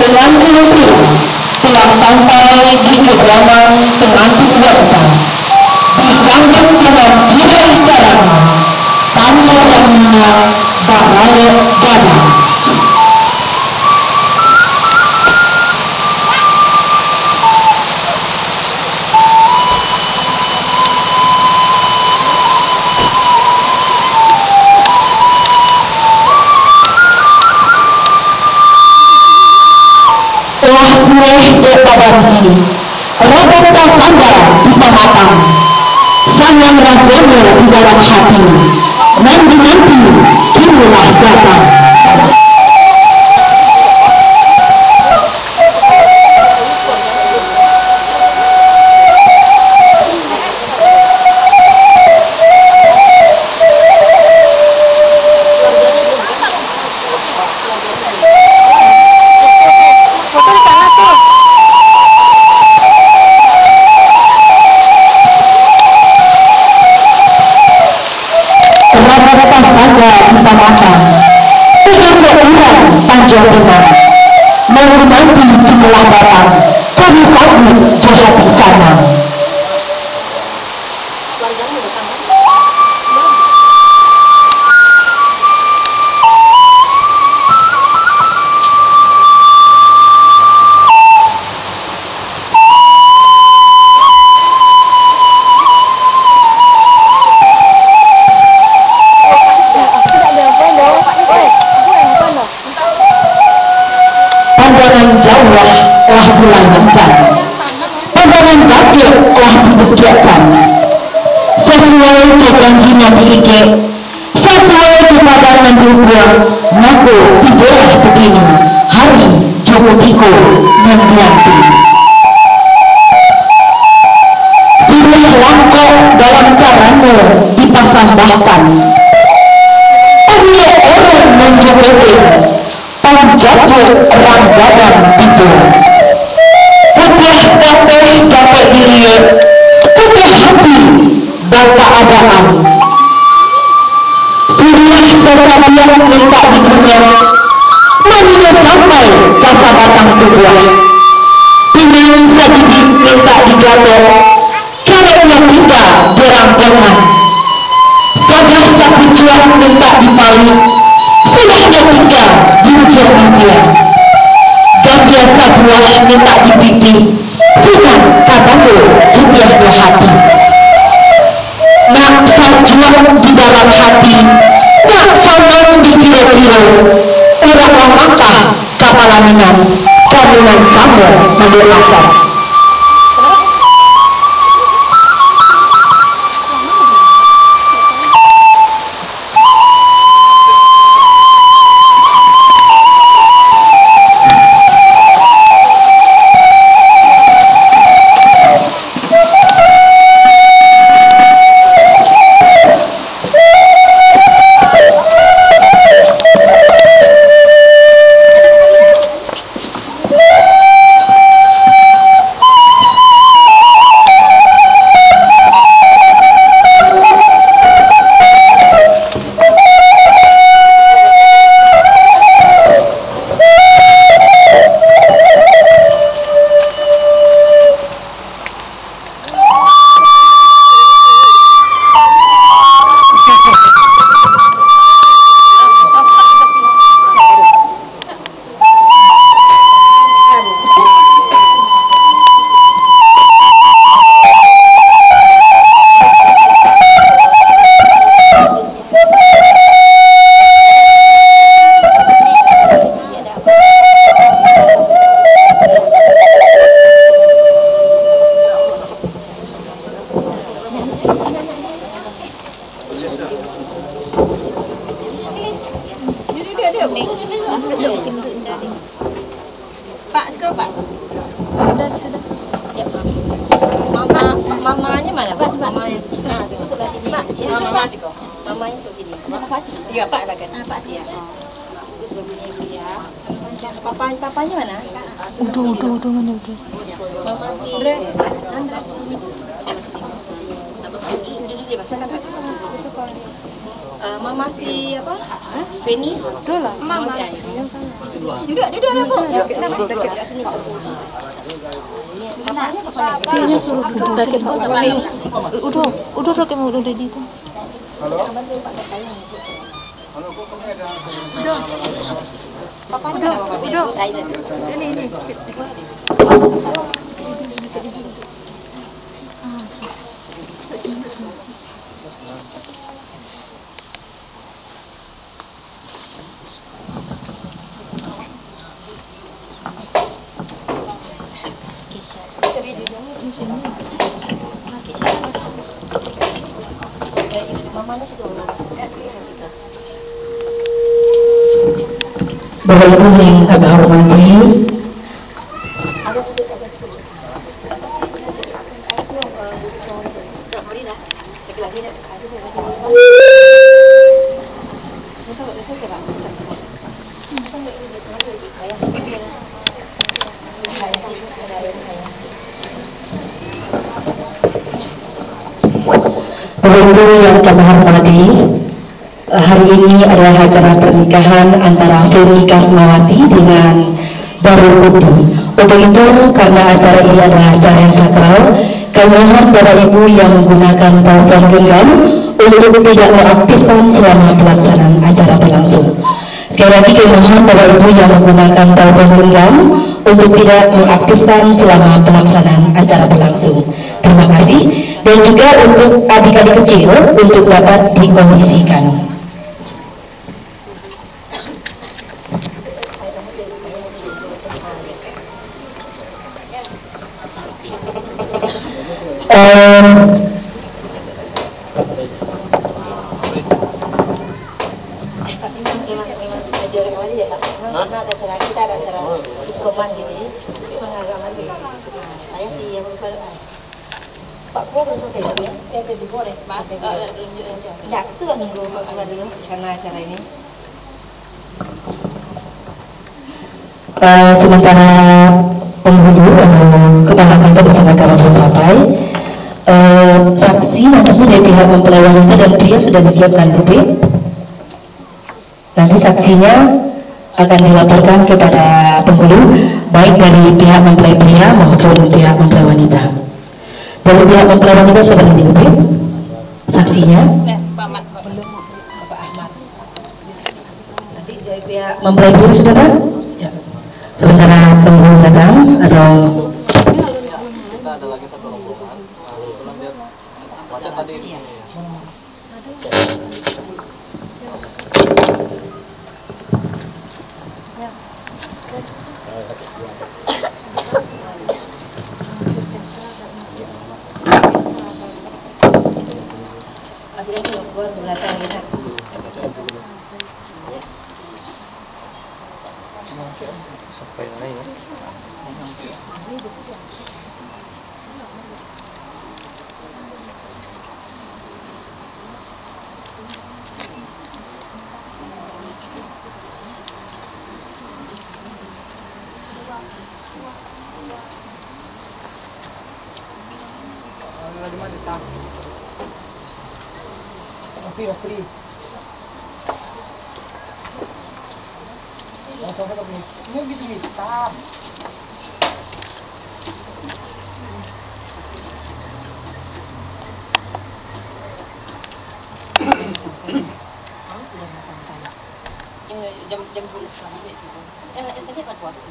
Pengantin telah sampai di kediaman pengantin wanita. Disambut dengan jiran jalan, tanda namanya Baraya Gada. Robohkan sandara di pematang, sayang rasanya di dalam hati, nanti kinilah datang. Panjang benar, menghormati di kelambatan, kami sambut jahat di sana. Pandangan jauh telah dilanggengkan, pandangan kaki telah dibegakkan. Sesuai janjinya miliki, sesuai kepada mendukung, maka tidaklah begini hari Joko Tiko nanti. Pilih langkah dalam caranya dipasambahkan. Ada orang menjodohi panjatnya ranggadan itu. Putih dapat dilihat, putih hati dan keadaan. Sirih sekalian minta dikunyah, manusia sampai kasa batang tubuh. Pilih sedikit minta digator, karena kita beranggangan. Sadah sakit juang minta dipalik, silahnya tinggal di ujung dia. Dan biasa buah minta dipipi, bukan kataku rupiah di hati. Nak juang di dalam hati, nak salam di kira-kira. Orang maka kapalaningan, kamunan kamu mendoakan. Pak, suka Pak? Sudah. Ya, mamanya mana, Pak? Mamanya. Tengok sebelah sini. Pak, mama suka. Mamanya suka sini. Mama Pak. Ya, Pak lah kan. Pak dia. Sebelah sini ya. Papanya mana? Udah mana udah. Mama boleh. Anda. Dia pasal kan Pak. Mama si apa? Penny. Dua lah. Mama. Duduk lah kok. Duduk sini. Dia suruh duduk sakit. Udah sakit mau udah di itu. Halo? Papa Udah. Ini. Bapak Ibu yang kami hormati, Bapak Ibu yang kami hormati, hari ini adalah acara pernikahan antara Feni Kasmawati dengan Darul Putri. Untuk itu, karena acara ini adalah acara yang sakral, kami mohon Bapak Ibu yang menggunakan telepon genggam untuk tidak mengaktifkan selama pelaksanaan acara berlangsung. Sekali lagi kami mohon Bapak Ibu yang menggunakan telepon genggam untuk tidak mengaktifkan selama pelaksanaan acara berlangsung. Terima kasih. Dan juga untuk adik-adik kecil untuk dapat dikondisikan. Kita ada acara hukuman gini, pengagaman gini. Saya sih yang Pak Kuo belum selesai ya? Jadi boleh, Pak. Ya, itu kan nunggu Pak Kuo dulu karena acara ini. Sementara penghulu kepala kantor bersama Karang sampai, saksi nantinya dari pihak mempelai wanita dan pria sudah disiapkan Rupi. Nanti saksinya akan dilaporkan kepada penghulu baik dari pihak mempelai pria maupun pihak mempelai wanita. Dari pihak mempelai wanita sudah Rupi saksinya. Pak Ahmad belum, Pak Ahmad. Nanti dari pihak Mempelai pria sudah Pak? Ya. Sementara penghulu datang atau Kita ada lagi satu rombongan. Kebetulan dia macet tadi. akhirnya kalau keluar ke belakang gitu. Sampai mana ya? Di mana tak? Oke. Ini gitu hitam. Jam 10 yang tadi apa tuh?